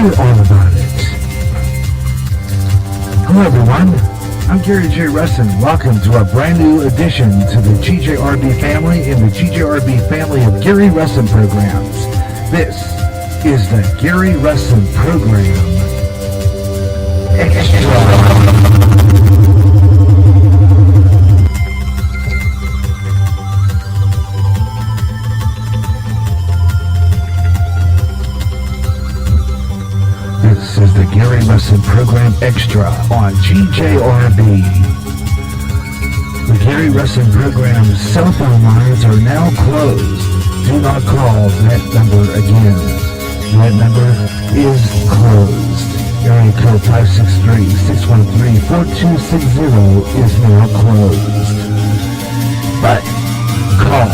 we're all about it. Hello everyone, I'm Gary Russen. Welcome to a brand new addition to the GJRB family and the GJRB family of Gary Russen programs. This is the Gary Russen program. Extra. This is the Gary Russen program Extra on GJRB. The Gary Russen program's cell phone lines are now closed. Do not call that number again. That number is closed. Area code 563-613-4260 is now closed. But call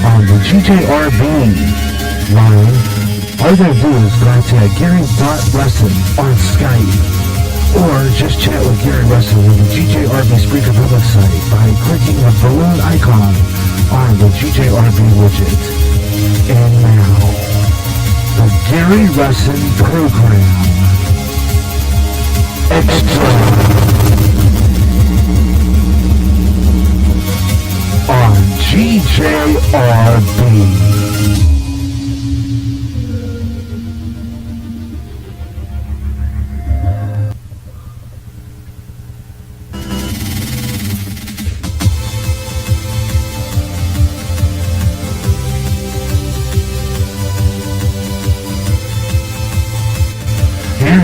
on the GJRB line. All you gotta do is go to Gary.Russen on Skype, or just chat with Gary Russen with the GJRB Spreaker public site by clicking the balloon icon on the GJRB widget. And now, the Gary Russen program. Extra. On GJRB.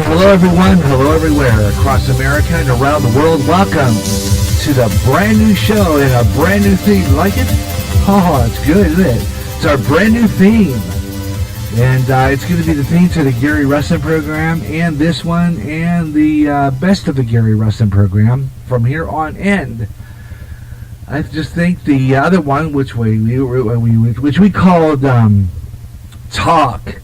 Hello everyone, hello everywhere across America and around the world. Welcome to the brand new show and a brand new theme. You like it? Oh, it's good, isn't it? It's our brand new theme. And it's going to be the theme to the Gary Russen program and this one and the best of the Gary Russen program from here on end. I just think the other one, which we called Talk,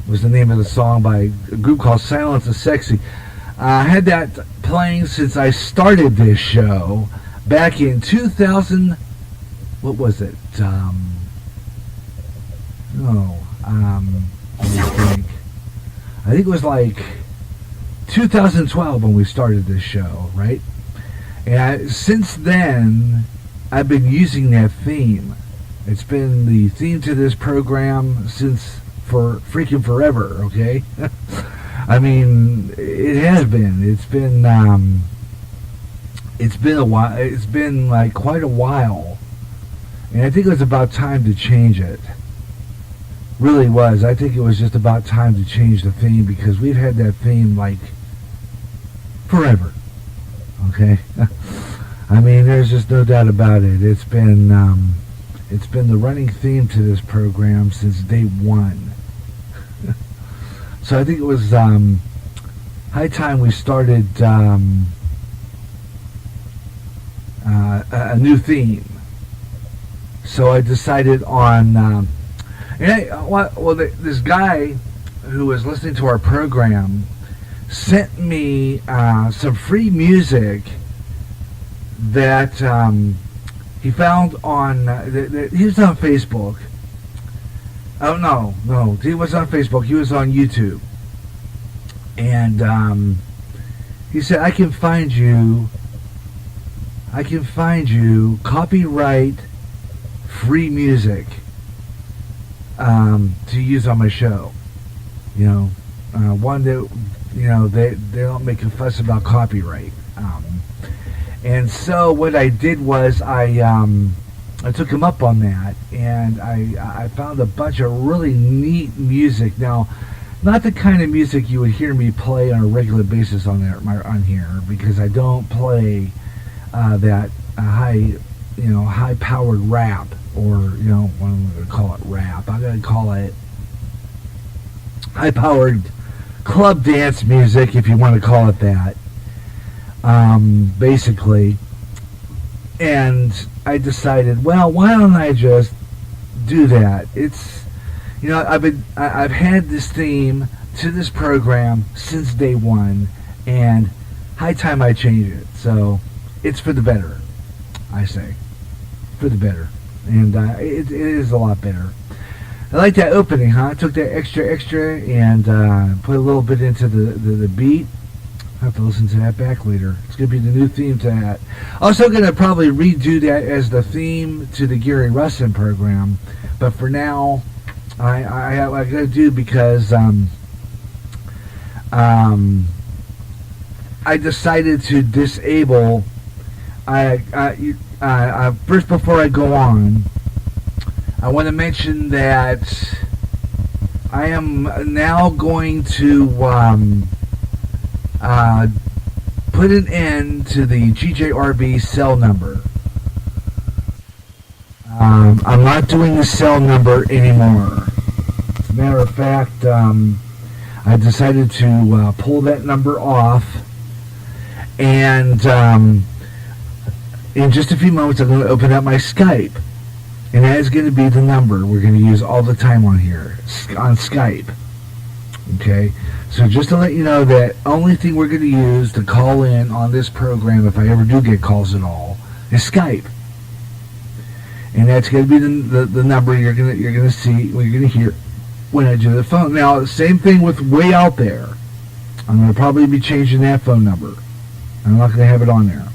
was the name of the song by a group called Silence is Sexy. I had that playing since I started this show back in 2000. What was it? Let me think. I think it was like 2012 when we started this show, right? And since then, I've been using that theme. It's been the theme to this program since for freaking forever, okay? I mean, it has been. It's been a while. It's been like quite a while. And I think it was about time to change it. Really was. I think it was just about time to change the theme because we've had that theme like forever. Okay? I mean, there's just no doubt about it. It's been the running theme to this program since day one. So I think it was high time we started a new theme. So I decided on, this guy who was listening to our program sent me some free music that he found on, he was on Facebook. Oh, no, he was on Facebook. He was on YouTube. And he said, I can find you copyright free music to use on my show. You know, one that, you know, they don't make a fuss about copyright. And so what I did was I took him up on that, and I found a bunch of really neat music. Now, not the kind of music you would hear me play on a regular basis on here, because I don't play that high-powered rap, or what I'm going to call it, rap. I'm going to call it high-powered club dance music, if you want to call it that. Basically, and I decided, well, why don't I just do that? It's, I've had this theme to this program since day one, and high time I change it. So it's for the better, I say, for the better, and it is a lot better. I like that opening, huh? I took that extra and put a little bit into the beat. I'll have to listen to that back later. It's going to be the new theme to that. Also going to probably redo that as the theme to the Gary Russen program. But for now, I got to do because I decided to disable. First, before I go on, I want to mention that I am now going to put an end to the GJRB cell number. I'm not doing the cell number anymore. As a matter of fact, I decided to pull that number off, and in just a few moments I'm going to open up my Skype, and that is going to be the number we're going to use all the time on here, on Skype. Okay, so just to let you know that only thing we're going to use to call in on this program, if I ever do get calls at all, is Skype, and that's going to be the number you're going to see, you're going to hear when I do the phone. Now, same thing with Way Out There. I'm going to probably be changing that phone number. I'm not going to have it on there.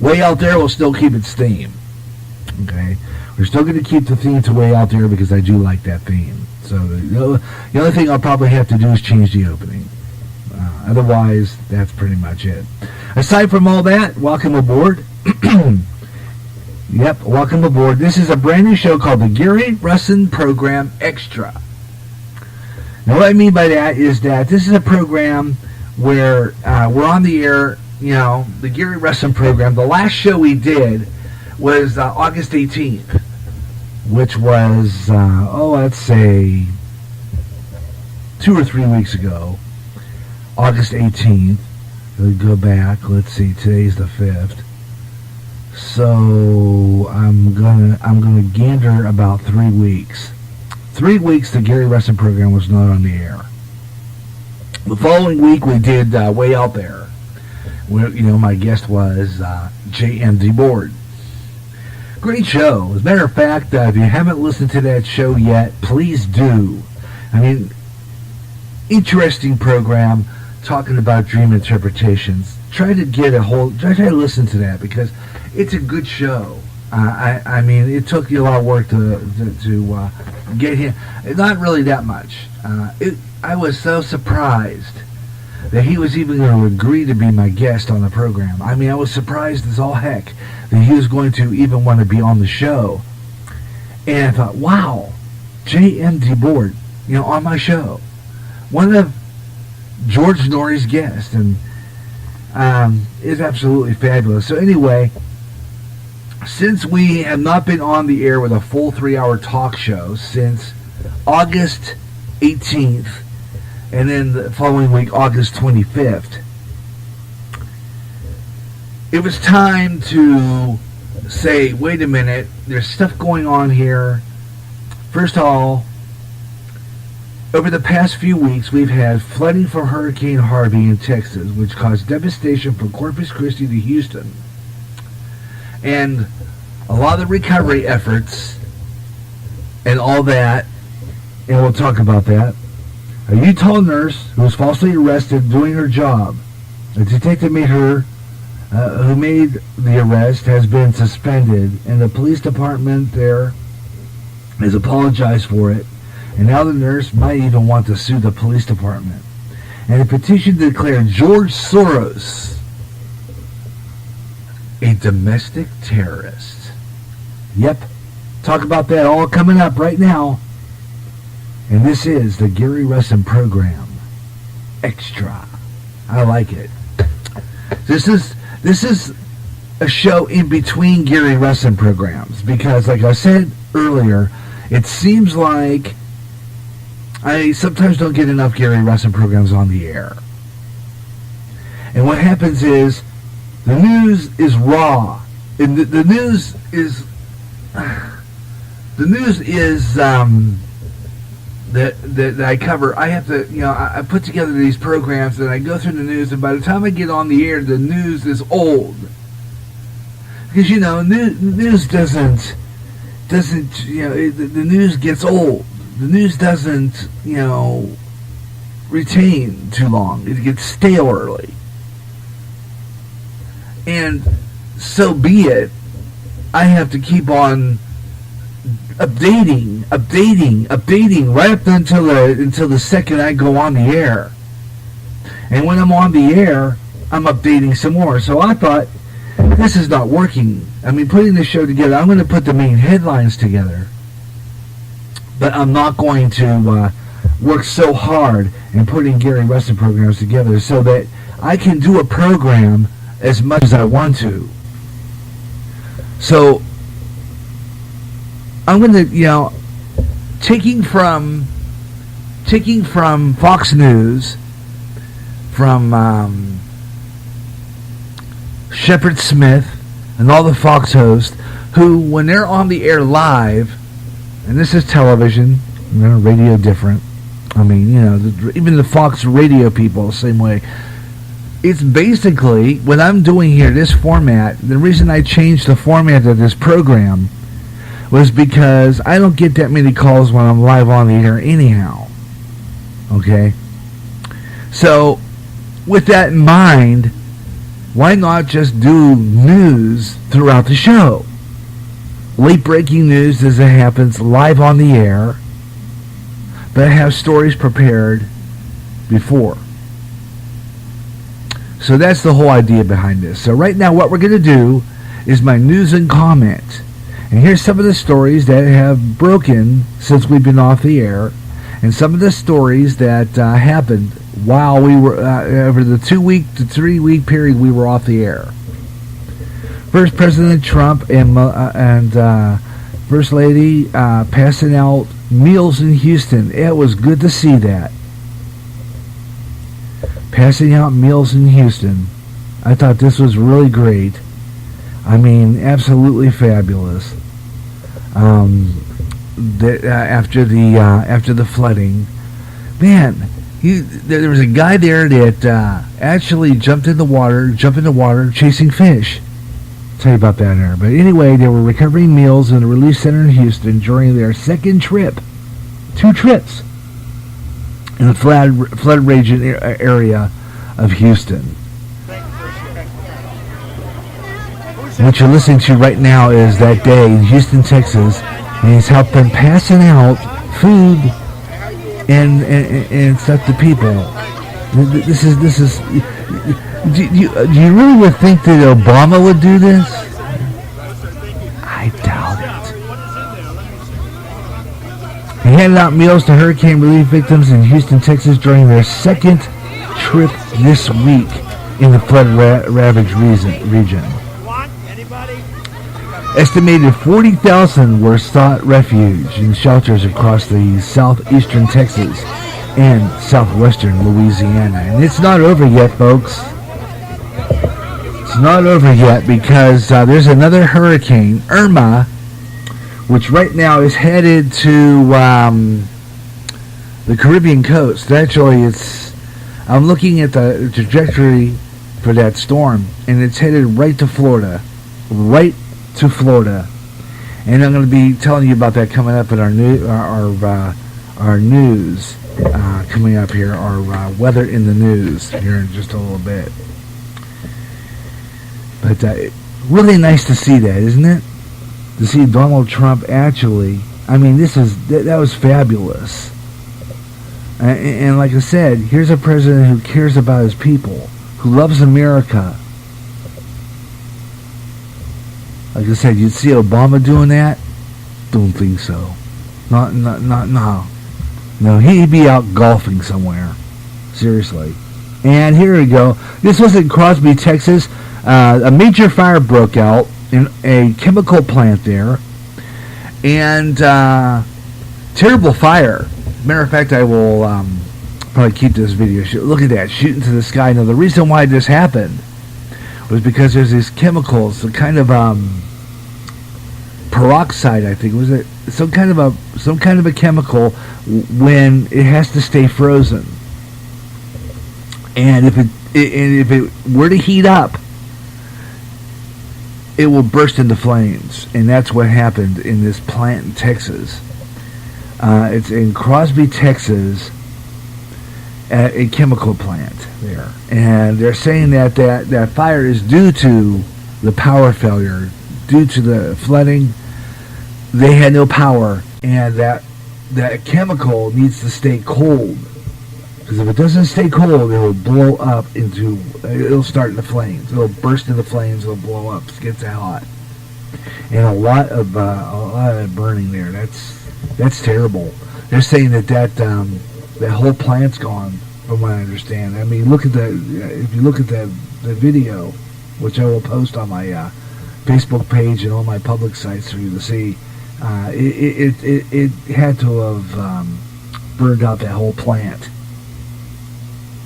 Way Out There will still keep its theme. Okay, we're still going to keep the theme to Way Out There because I do like that theme. So the only thing I'll probably have to do is change the opening. Otherwise, that's pretty much it. Aside from all that, welcome aboard. Yep, welcome aboard. This is a brand new show called the Gary Russen Program Extra. Now, what I mean by that is that this is a program where we're on the air, the Gary Russen Program. The last show we did was August 18th. Which was, let's say, 2 or 3 weeks ago, August 18th. We'll go back. Let's see. Today's the 5th. So I'm gonna gander about 3 weeks. 3 weeks the Gary Russen program was not on the air. The following week we did Way Out There, where my guest was JMD Board. Great show. As a matter of fact, if you haven't listened to that show yet, please do. I mean, interesting program talking about dream interpretations. Try to listen to that because it's a good show. I mean, it took you a lot of work to get him. Not really that much. I was so surprised that he was even going to agree to be my guest on the program. I mean, I was surprised as all heck that he was going to even want to be on the show. And I thought, wow, JMD Board, on my show. One of George Norrie's guests, and is absolutely fabulous. So anyway, since we have not been on the air with a full 3-hour talk show since August 18th, and then the following week, August 25th, it was time to say, wait a minute, there's stuff going on here. First of all, over the past few weeks, we've had flooding from Hurricane Harvey in Texas, which caused devastation from Corpus Christi to Houston. And a lot of recovery efforts and all that, and we'll talk about that. A Utah nurse who was falsely arrested doing her job. A detective who made the arrest has been suspended, and the police department there has apologized for it. And now the nurse might even want to sue the police department. And a petition to declare George Soros a domestic terrorist. Yep, talk about that all coming up right now. And this is the Gary Russen Program Extra. I like it. This is a show in between Gary Russen programs because, like I said earlier, it seems like I sometimes don't get enough Gary Russen programs on the air. And what happens is the news is raw. And the news is that I cover. I have to, I put together these programs and I go through the news, and by the time I get on the air, the news is old. Because, news doesn't doesn't, the news gets old. The news doesn't, retain too long. It gets stale early. And so be it. I have to keep on updating right up until the second I go on the air. And when I'm on the air, I'm updating some more. So I thought, this is not working. I mean, putting this show together, I'm going to put the main headlines together. But I'm not going to work so hard in putting Gary Russen programs together so that I can do a program as much as I want to. So I'm going to, taking from Fox News, from Shepard Smith and all the Fox hosts who, when they're on the air live, and this is television, radio different. I mean, even the Fox radio people, same way. It's basically, what I'm doing here, this format, the reason I changed the format of this program was because I don't get that many calls when I'm live on the air anyhow. Okay? So, with that in mind, why not just do news throughout the show? Late breaking news as it happens live on the air, but have stories prepared before. So that's the whole idea behind this. So right now what we're going to do is my news and comment. And here's some of the stories that have broken since we've been off the air, and some of the stories that happened while we were over the 2-week to 3-week period we were off the air. First, President Trump and First Lady passing out meals in Houston. It was good to see that. Passing out meals in Houston. I thought this was really great. I mean, absolutely fabulous. After the flooding, man, there was a guy there that actually jumped in the water, chasing fish. I'll tell you about that there. But anyway, they were recovering meals in a relief center in Houston during their second trip. 2 trips in the flood region area of Houston. What you're listening to right now is that day in Houston, Texas, and he's helped them passing out food and stuff to people. This is. Do you really would think that Obama would do this? I doubt it. He handed out meals to hurricane relief victims in Houston, Texas during their second trip this week in the flood-ravaged region. Estimated 40,000 were sought refuge in shelters across the southeastern Texas and southwestern Louisiana. And it's not over yet, folks. It's not over yet because there's another hurricane, Irma, which right now is headed to the Caribbean coast. Actually, I'm looking at the trajectory for that storm, and it's headed right to Florida. Right to Florida. And I'm going to be telling you about that coming up in our news coming up here, our weather in the news here in just a little bit. But really nice to see that, isn't it? To see Donald Trump actually, I mean, that was fabulous. And like I said, here's a president who cares about his people, who loves America. Like I said, you'd see Obama doing that? Don't think so. No, he'd be out golfing somewhere. Seriously. And here we go. This was in Crosby, Texas. A major fire broke out in a chemical plant there. And terrible fire. Matter of fact, I will probably keep this video. Look at that, shooting to the sky. Now, the reason why this happened was because there's these chemicals, the kind of peroxide, I think, was it some kind of a chemical when it has to stay frozen, and if it were to heat up, it will burst into flames. And that's what happened in this plant in Texas. It's in Crosby, Texas, at a chemical plant there. And they're saying that fire is due to the power failure, due to the flooding. They had no power, and that chemical needs to stay cold. Because if it doesn't stay cold, it will blow up it'll start into flames. It'll burst into flames, it'll blow up, it gets hot. And a lot of burning there. That's terrible. They're saying that whole plant's gone, from what I understand. I mean, if you look at the video, which I will post on my Facebook page and all my public sites for you to see, it had to have burned out that whole plant,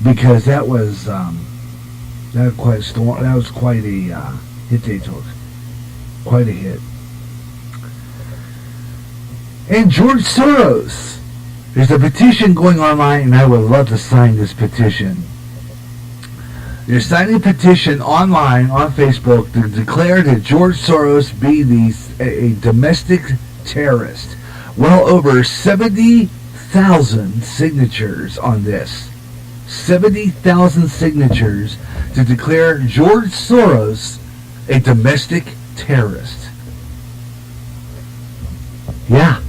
because that was quite a storm. That was quite a hit they took. Quite a hit. And George Soros. There's a petition going online, and I would love to sign this petition. They're signing a petition online on Facebook to declare that George Soros be a domestic terrorist. Well over 70,000 signatures on this. 70,000 signatures to declare George Soros a domestic terrorist. Yeah.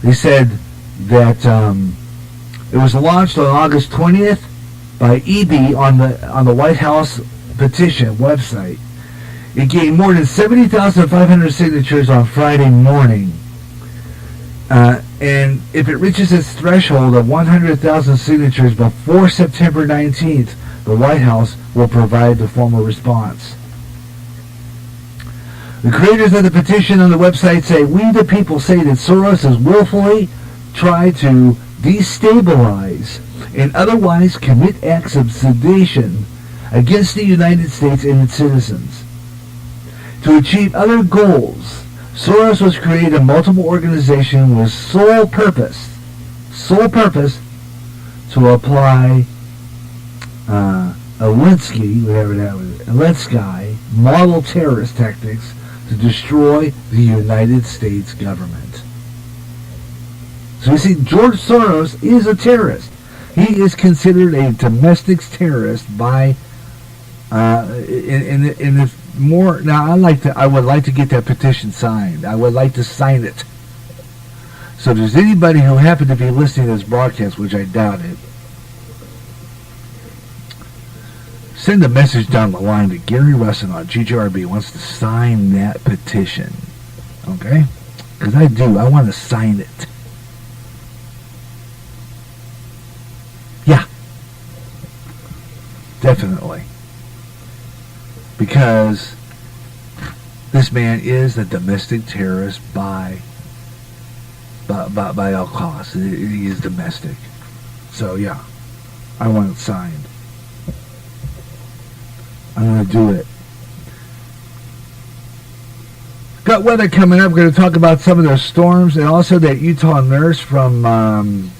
They said that it was launched on August 20th by EB on the White House petition website. It gained more than 70,500 signatures on Friday morning. And if it reaches its threshold of 100,000 signatures before September 19th, the White House will provide the formal response. The creators of the petition on the website say, "We the people say that Soros has willfully tried to destabilize and otherwise commit acts of sedition against the United States and its citizens. To achieve other goals, Soros was created a multiple organization with sole purpose to apply Alinsky model terrorist tactics to destroy the United States government." So you see, George Soros is a terrorist. He is considered a domestic terrorist by in the more. Now, I would like to get that petition signed. I would like to sign it. So if there's anybody who happened to be listening to this broadcast, which I doubt it, send a message down the line to Gary Russen on GJRB wants to sign that petition. Okay? Because I do. I want to sign it. Yeah. Definitely. Because this man is a domestic terrorist by all costs. He is domestic. So, yeah. I want it signed. I'm going to do it. Got weather coming up. We're going to talk about some of those storms and also that Utah nurse from, I'm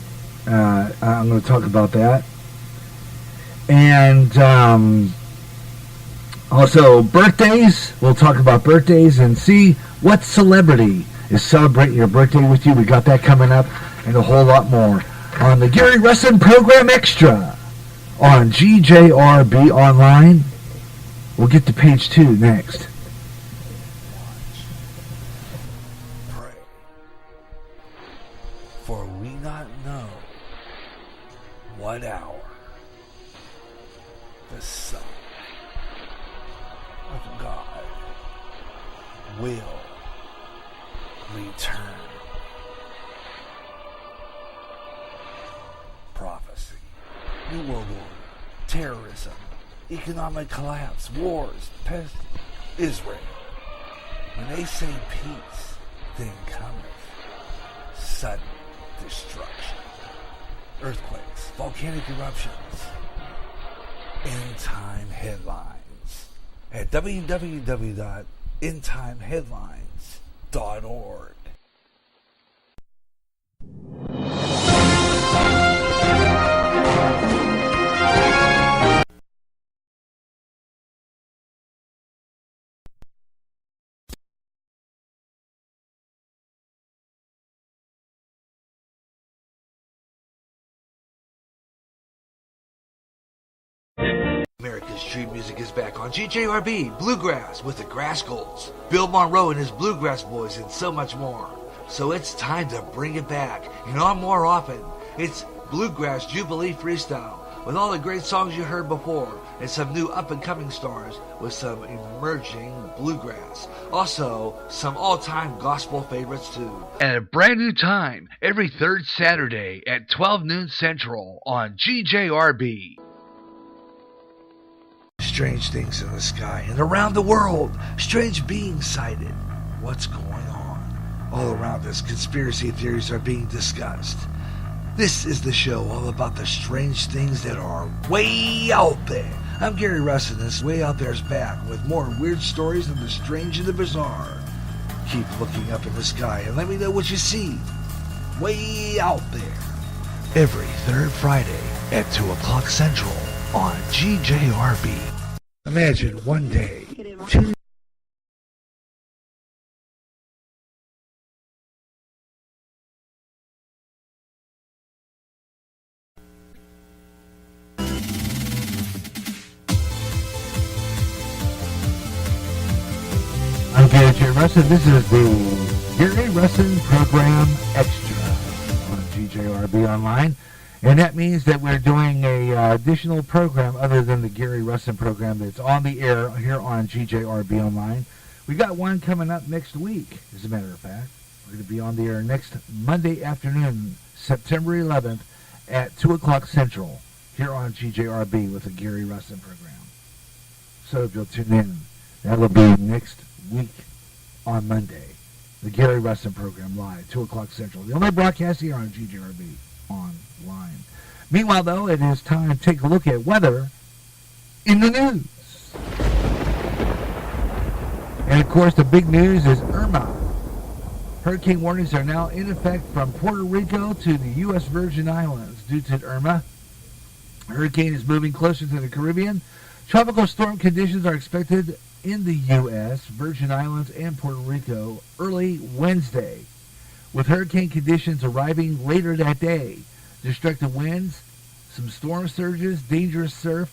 going to talk about that. And also birthdays. We'll talk about birthdays and see what celebrity is celebrating your birthday with you. We got that coming up and a whole lot more on the Gary Russen Program Extra on GJRB Online. We'll get to page 2 next. Pray, for we not know what hour the Son of God will return. Prophecy, New World Order, terrorism, economic collapse, wars, pest, Israel. When they say peace, then cometh sudden destruction, earthquakes, volcanic eruptions, end-time headlines at www.endtimeheadlines.org. America's Street Music is back on GJRB Bluegrass with the Grassgolds, Bill Monroe and his Bluegrass Boys, and so much more. So it's time to bring it back, and on more often. It's Bluegrass Jubilee Freestyle, with all the great songs you heard before, and some new up-and-coming stars with some emerging bluegrass. Also, some all-time gospel favorites too. At a brand new time, every third Saturday at 12 noon Central on GJRB. Strange things in the sky and around the world. Strange beings sighted. What's going on? All around us, conspiracy theories are being discussed. This is the show all about the strange things that are way out there. I'm Gary Russen, and this Way Out There's back with more weird stories of the strange and the bizarre. Keep looking up in the sky and let me know what you see. Way out there. Every third Friday at 2 o'clock Central on GJRB. Imagine one day, two I'm Gary Russen. This is the Gary Russen Program Extra on GJRB Online. And that means that we're doing a additional program other than the Gary Russen program that's on the air here on GJRB Online. We got one coming up next week, as a matter of fact. We're going to be on the air next Monday afternoon, September 11th at 2 o'clock Central here on GJRB with the Gary Russen program. So if you'll tune in, that'll be next week on Monday. The Gary Russen program live, 2 o'clock Central. The only broadcast here on GJRB Online. Meanwhile, though, it is time to take a look at weather in the news. And, of course, the big news is Irma. Hurricane warnings are now in effect from Puerto Rico to the U.S. Virgin Islands due to Irma. The hurricane is moving closer to the Caribbean. Tropical storm conditions are expected in the U.S., Virgin Islands, and Puerto Rico early Wednesday, with hurricane conditions arriving later that day. Destructive winds, some storm surges, dangerous surf,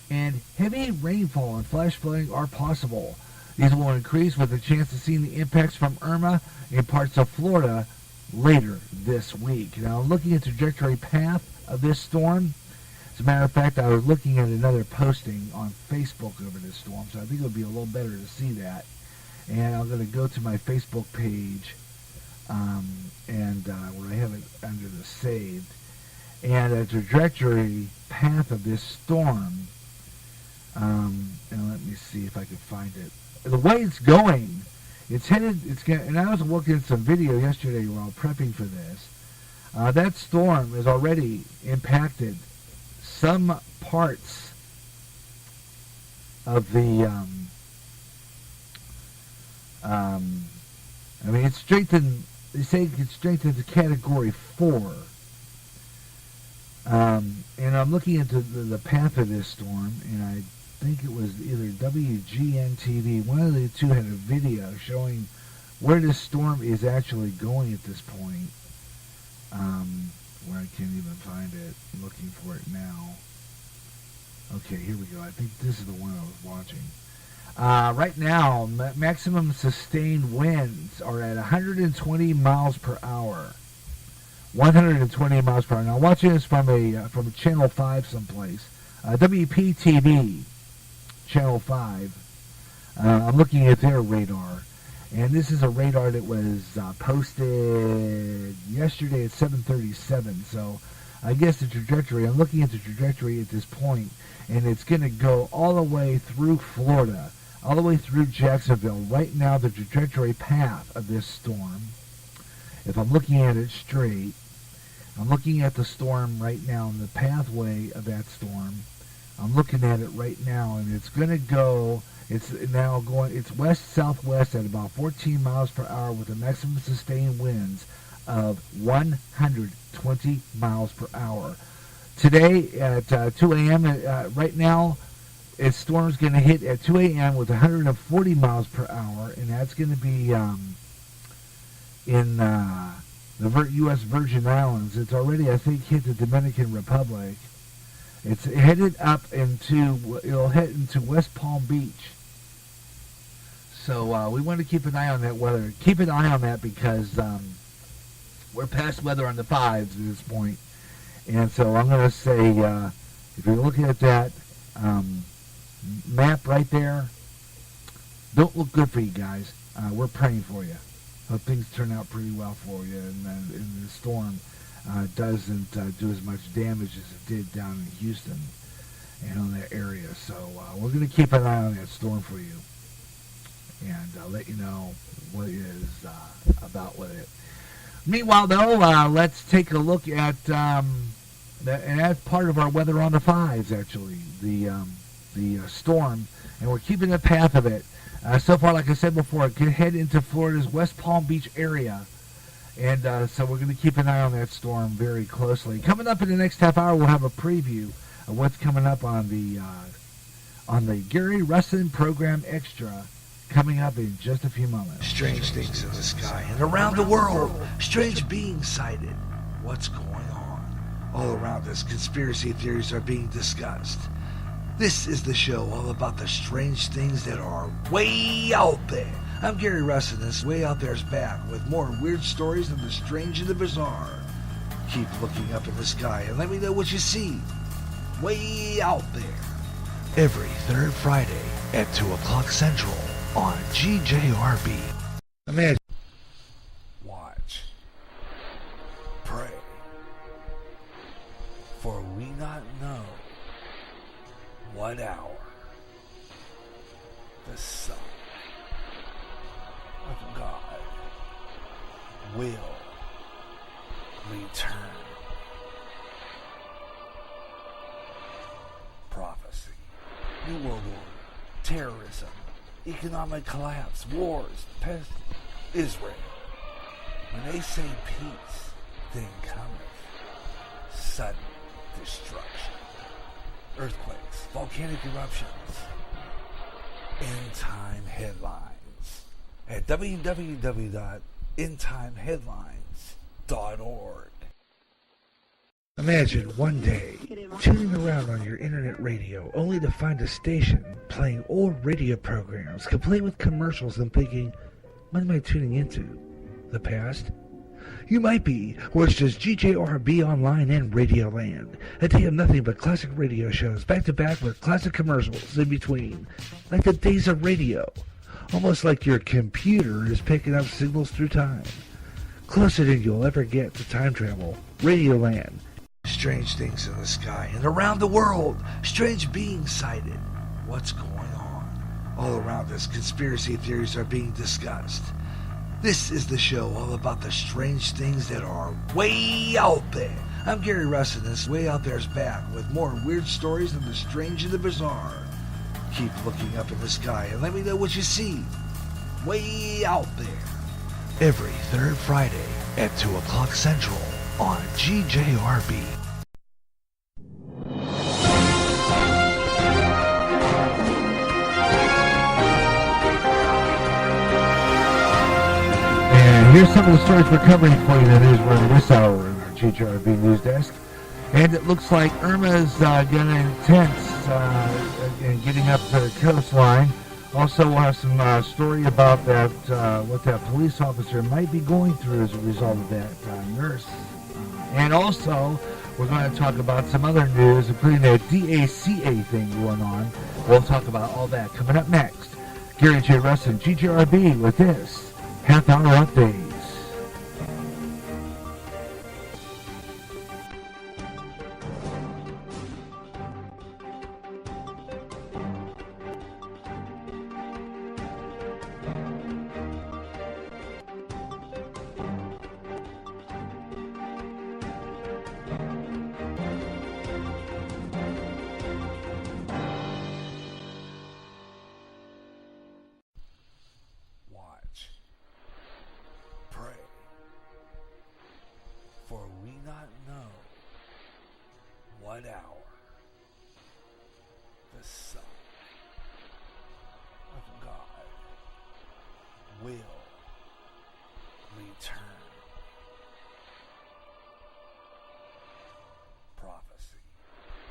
and heavy rainfall and flash flooding are possible. These will increase with a chance of seeing the impacts from Irma in parts of Florida later this week. Now, looking at the trajectory path of this storm, as a matter of fact, I was looking at another posting on Facebook over this storm, so I think it would be a little better to see that. And I'm going to go to my Facebook page, where I have it under the saved. And the trajectory path of this storm, and let me see if I can find it. The way it's going, and I was looking at some video yesterday while prepping for this. That storm has already impacted some parts of the, it's strengthened, they say it's strengthened to Category 4. And I'm looking into the path of this storm, and I think it was either WGN-TV, one of the two had a video showing where this storm is actually going at this point. Where I can't even find it. I'm looking for it now. Okay, here we go. I think this is the one I was watching. Right now, maximum sustained winds are at 120 miles per hour. 120 miles per hour. Now, watching this from Channel 5 someplace. WPTV, Channel 5. I'm looking at their radar. And this is a radar that was posted yesterday at 7:37. So I guess the trajectory, I'm looking at the trajectory at this point, and it's going to go all the way through Florida, all the way through Jacksonville. Right now, the trajectory path of this storm, if I'm looking at it straight, I'm looking at the storm right now and the pathway of that storm. I'm looking at it right now, and it's going to go, it's now going, it's west-southwest at about 14 miles per hour with a maximum sustained winds of 120 miles per hour. Today at 2 a.m., right now, its storm's going to hit at 2 a.m. with 140 miles per hour, and that's going to be in the U.S. Virgin Islands. It's already, I think, hit the Dominican Republic. It's headed up into, it'll head into West Palm Beach. So we want to keep an eye on that weather. Keep an eye on that because we're past weather on the 5s at this point. And so I'm going to say, if you're looking at that map right there, don't look good for you guys. We're praying for you. Hope things turn out pretty well for you, and the storm doesn't do as much damage as it did down in Houston and on that area. So we're going to keep an eye on that storm for you and let you know what is about with it. Meanwhile, though, let's take a look at, and that's part of our weather on the 5s, actually, the storm, and we're keeping the path of it. So far, like I said before, it could head into Florida's West Palm Beach area. And so we're going to keep an eye on that storm very closely. Coming up in the next half hour, we'll have a preview of what's coming up on the Gary Russen program Extra, coming up in just a few moments. Strange things in the sky and around the world. Strange beings sighted. What's going on? All around us, conspiracy theories are being discussed. This is the show all about the strange things that are way out there. I'm Gary Russen, and this Way Out There's back with more weird stories of the strange and the bizarre. Keep looking up in the sky and let me know what you see. Way out there. Every third Friday at 2 o'clock Central on GJRB. Imagine. Watch. Pray. For we not know what hour the Son of God will return. Prophecy, New World Order, terrorism, economic collapse, wars, pest, Israel. When they say peace, then cometh sudden destruction. Earthquakes, volcanic eruptions, end-time headlines at www.endtimeheadlines.org. Imagine one day tuning around on your internet radio only to find a station playing old radio programs complete with commercials and thinking, what am I tuning into? The past? You might be, or it's just GJRB Online and Radio Land. A day of nothing but classic radio shows back to back with classic commercials in between. Like the days of radio. Almost like your computer is picking up signals through time. Closer than you'll ever get to time travel. Radio Land. Strange things in the sky and around the world. Strange beings sighted. What's going on? All around us, conspiracy theories are being discussed. This is the show all about the strange things that are way out there. I'm Gary Russen, and this Way Out There's back with more weird stories of the strange and the bizarre. Keep looking up in the sky and let me know what you see. Way out there. Every third Friday at 2 o'clock Central on GJRB. Here's some of the stories we're covering for you in the newsroom this hour in our GJRB News Desk. And it looks like Irma's getting intense and getting up to the coastline. Also, we'll have some story about that, what that police officer might be going through as a result of that nurse. And also, we're going to talk about some other news, including that DACA thing going on. We'll talk about all that coming up next. Gary J. Russen, GJRB, with this half-hour update.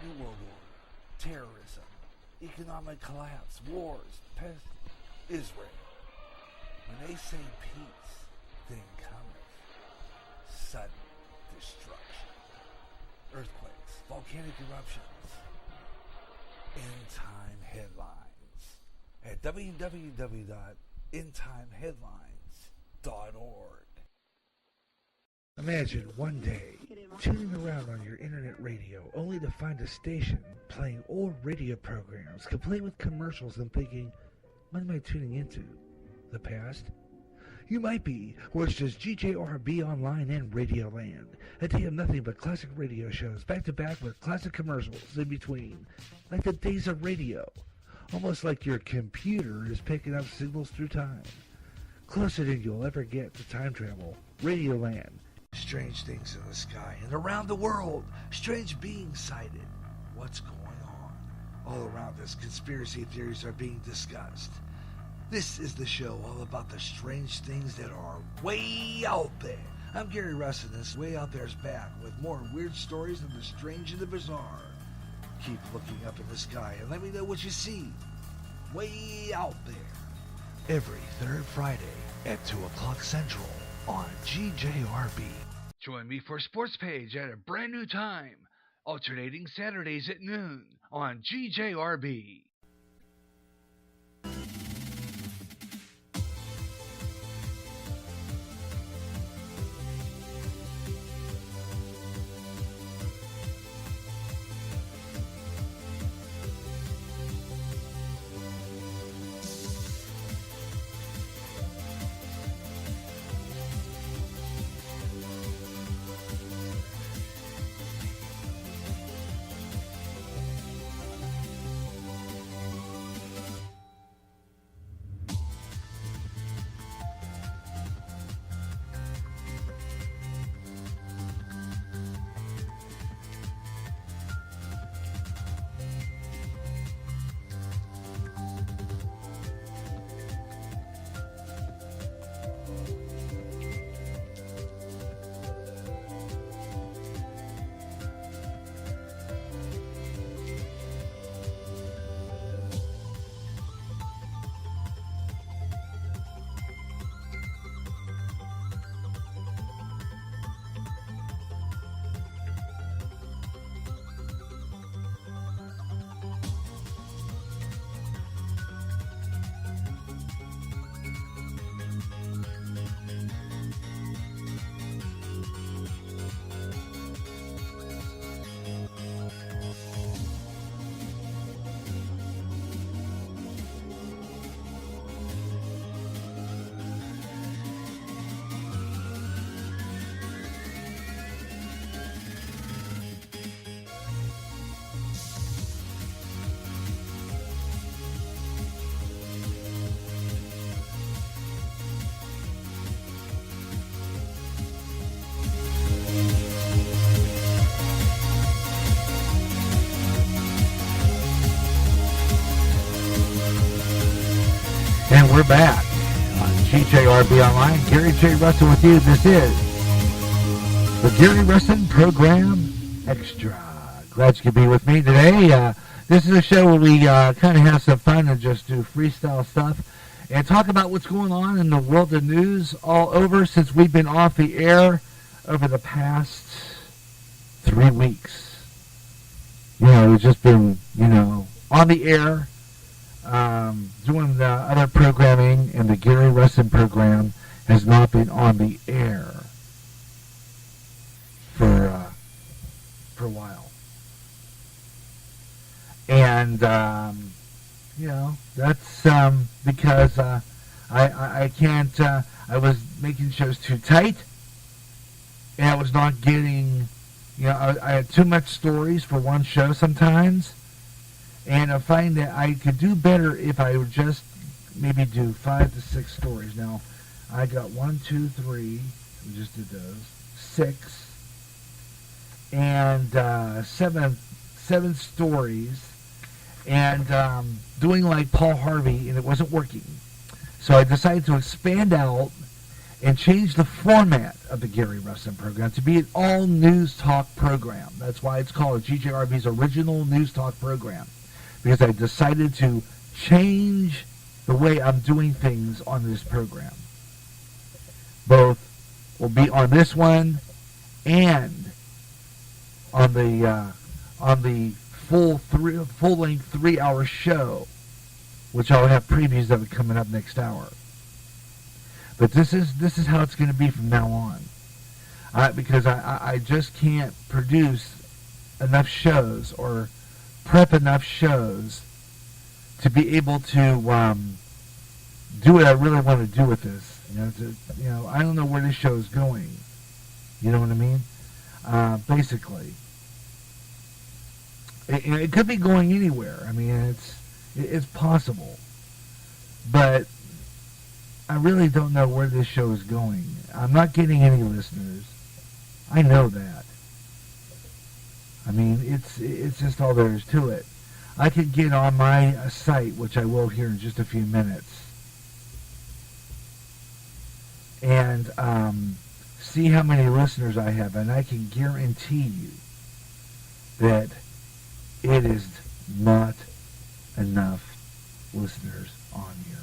New World terrorism, economic collapse, wars, pest, Israel. When they say peace, then cometh sudden destruction, earthquakes, volcanic eruptions, end-time headlines at www.endtimeheadlines.org. Imagine one day tuning around on your internet radio only to find a station playing old radio programs complete with commercials and thinking, what am I tuning into? The past? You might be, or it's just GJRB Online and Radio Land, a day of nothing but classic radio shows back to back with classic commercials in between, like the days of radio, almost like your computer is picking up signals through time. Closer than you'll ever get to time travel, Radio Land. Strange things in the sky and around the world, strange beings sighted. What's going on? All around us, conspiracy theories are being discussed. This is the show all about the strange things that are way out there. I'm Gary Russen, and this Way Out There's back with more weird stories of the strange and the bizarre. Keep looking up in the sky and let me know what you see. Way out there. Every third Friday at 2 o'clock Central on GJRB. Join me for Sports Page at a brand new time, alternating Saturdays at noon on GJRB. And we're back on GJRB Online. Gary J. Russen with you. This is the Gary Russen Program Extra. Glad you could be with me today. This is a show where we kind of have some fun and just do freestyle stuff and talk about what's going on in the world of news all over since we've been off the air over the past 3 weeks. You know, we've just been, on the air, doing the other programming, and the Gary Russen program has not been on the air for a while. And, that's because I can't, I was making shows too tight, and I was not getting, I had too much stories for one show sometimes. And I find that I could do better if I would just maybe do 5 to 6 stories. Now, I got 1, 2, 3. We just did those. 6. And 7 stories. And doing like Paul Harvey, and it wasn't working. So I decided to expand out and change the format of the Gary Russen program to be an all news talk program. That's why it's called GJRB's original news talk program, because I decided to change the way I'm doing things on this program. Both will be on this one and on the full-length 3-hour show, which I'll have previews of it coming up next hour. But this is how it's going to be from now on, because I just can't produce enough shows or prep enough shows to be able to do what I really want to do with this. I don't know where this show is going. You know what I mean? Basically, it could be going anywhere. I mean, it's possible, but I really don't know where this show is going. I'm not getting any listeners. I know that. I mean, it's just all there is to it. I could get on my site, which I will here in just a few minutes, and see how many listeners I have, and I can guarantee you that it is not enough listeners on here.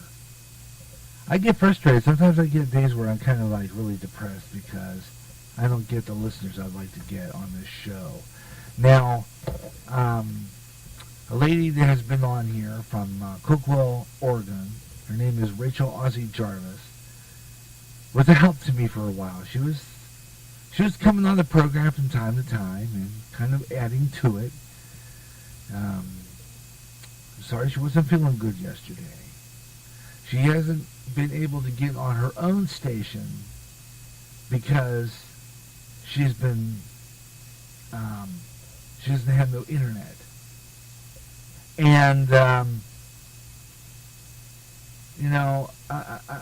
I get frustrated. Sometimes I get days where I'm kind of like really depressed because I don't get the listeners I'd like to get on this show. Now, a lady that has been on here from Cookwell, Oregon, her name is Rachel Ozzie Jarvis, was a help to me for a while. She was coming on the program from time to time and kind of adding to it. Sorry she wasn't feeling good yesterday. She hasn't been able to get on her own station because she doesn't have no internet. And,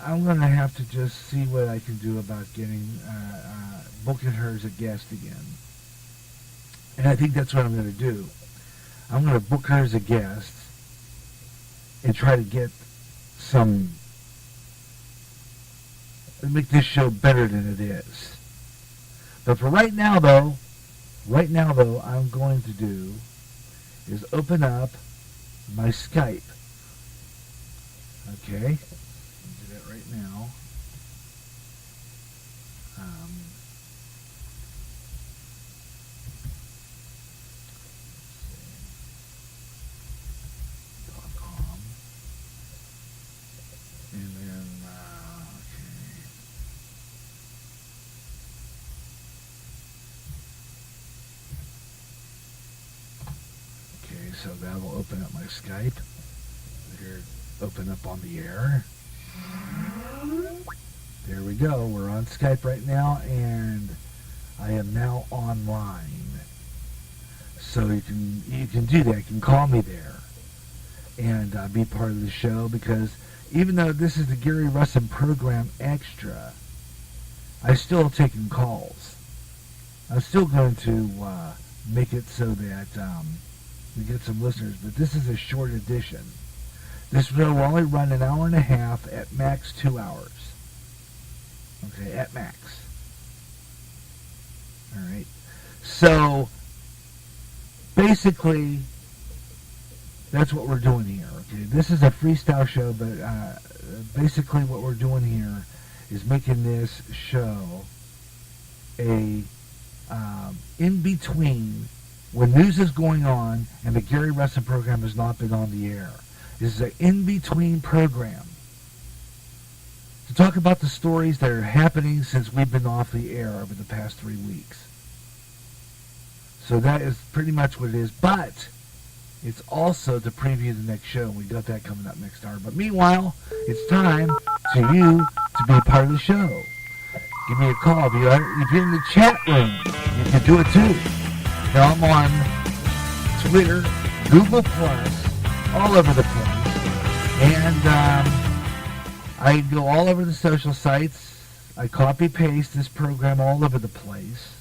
I'm going to have to just see what I can do about getting, booking her as a guest again. And I think that's what I'm going to do. I'm going to book her as a guest and try to get make this show better than it is. But for right now though, I'm going to do is open up my Skype. Okay, I'll do that right now. .com. And then, okay, so that'll open up my Skype. Here, open up on the air. There we go. We're on Skype right now, and I am now online. So you can do that. You can call me there and be part of the show, because even though this is the Gary Russen program extra, I'm still taking calls. I'm still going to make it so that we get some listeners, but this is a short edition. This show will only run an hour and a half, at max 2 hours. Okay, at max. All right. So, basically, that's what we're doing here. Okay, this is a freestyle show, but basically what we're doing here is making this show a in between when news is going on and the Gary Russen program has not been on the air. This is an in-between program to talk about the stories that are happening since we've been off the air over the past 3 weeks. So that is pretty much what it is. But it's also to preview the next show. We got that coming up next hour. But meanwhile, it's time for you to be a part of the show. Give me a call. If you're in the chat room, you can do it too. Now I'm on Twitter, Google+, all over the place. And I go all over the social sites. I copy-paste this program all over the place.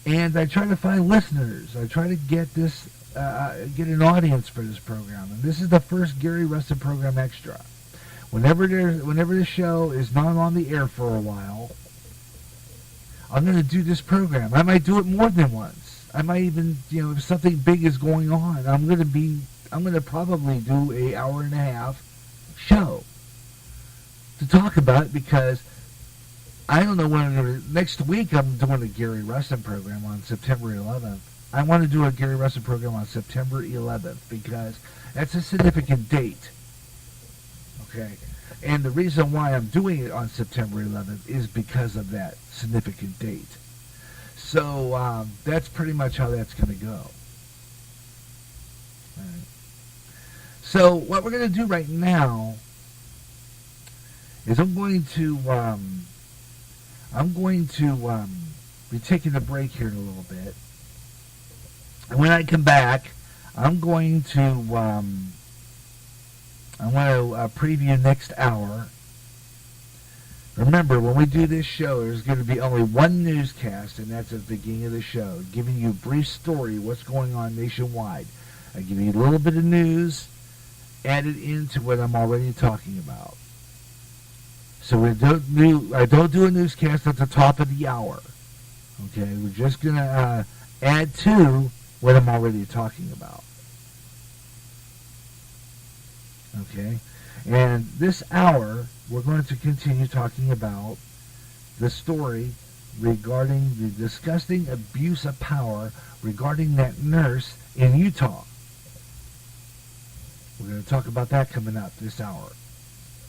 And I try to find listeners. I try to get this, get an audience for this program. And this is the first Gary Russen program extra, whenever the show is not on the air for a while, I'm going to do this program. I might do it more than once. I might even, if something big is going on, I'm going to probably do an hour and a half show to talk about it, because I don't know when I'm going to. Next week, I'm doing a Gary Russen program on September 11th. I want to do a Gary Russen program on September 11th because that's a significant date. Okay? And the reason why I'm doing it on September 11th is because of that significant date. So that's pretty much how that's going to go. All right. So what we're going to do right now is I'm going to be taking a break here in a little bit. And when I come back, I'm going to preview next hour. Remember, when we do this show, there's going to be only one newscast, and that's at the beginning of the show, giving you a brief story of what's going on nationwide. I give you a little bit of news added into what I'm already talking about. So I don't do a newscast at the top of the hour. Okay, we're just going to add to what I'm already talking about. Okay, and this hour, we're going to continue talking about the story regarding the disgusting abuse of power regarding that nurse in Utah. We're going to talk about that coming up this hour.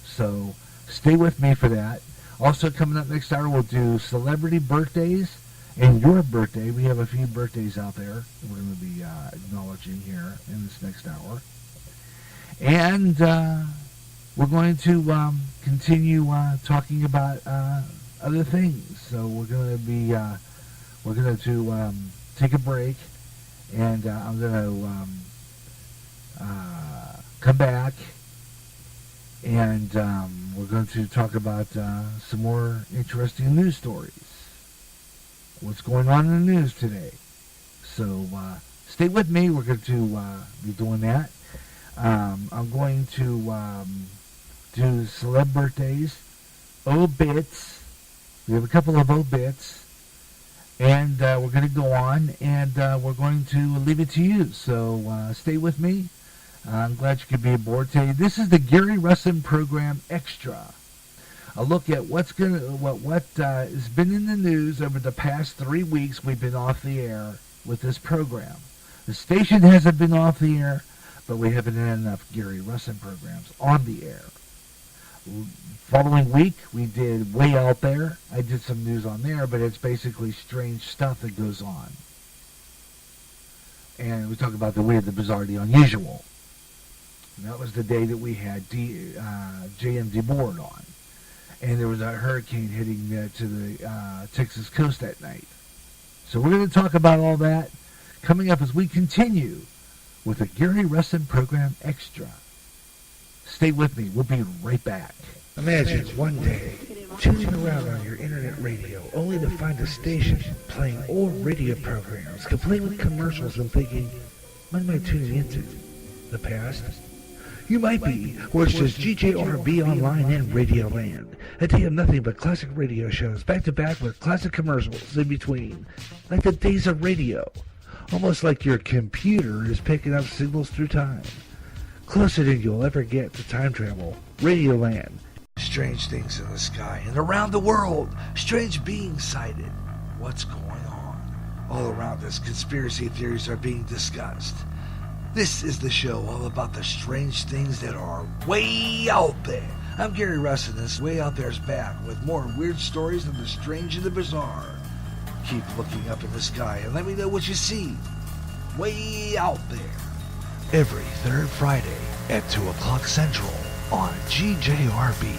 So stay with me for that. Also coming up next hour, we'll do celebrity birthdays and your birthday. We have a few birthdays out there that we're going to be acknowledging here in this next hour. And we're going to continue talking about other things. So we're going to take a break, and I'm going to come back, and we're going to talk about some more interesting news stories. What's going on in the news today. So stay with me. We're going to be doing that. I'm going to do celeb birthdays, obits. We have a couple of obits, and we're going to go on, and we're going to leave it to you. So stay with me. I'm glad you could be aboard today. This is the Gary Russen program Extra. A look at what has been in the news over the past 3 weeks. We've been off the air with this program. The station hasn't been off the air, but we haven't had enough Gary Russen programs on the air. Following week, we did Way Out There. I did some news on there, but it's basically strange stuff that goes on. And we talk about the weird, the bizarre, the unusual. And that was the day that we had JMD Board on. And there was a hurricane hitting to the Texas coast that night. So we're going to talk about all that coming up as we continue with the Gary Russen program Extra. Stay with me. We'll be right back. Imagine one day tuning around on your internet radio only to find a station playing old radio programs complete with commercials and thinking, what am I tuning into? The past? You might be, or it's just GJRB Online and Radio Land. A day of nothing but classic radio shows back to back with classic commercials in between. Like the days of radio. Almost like your computer is picking up signals through time. Closer than you'll ever get to time travel. Radio Land. Strange things in the sky and around the world. Strange beings sighted. What's going on? All around us, conspiracy theories are being discussed. This is the show all about the strange things that are way out there. I'm Gary Russen, and this Way Out There's back with more weird stories of the strange and the bizarre. Keep looking up in the sky and let me know what you see. Way out there. Every third Friday at 2 o'clock Central on GJRB.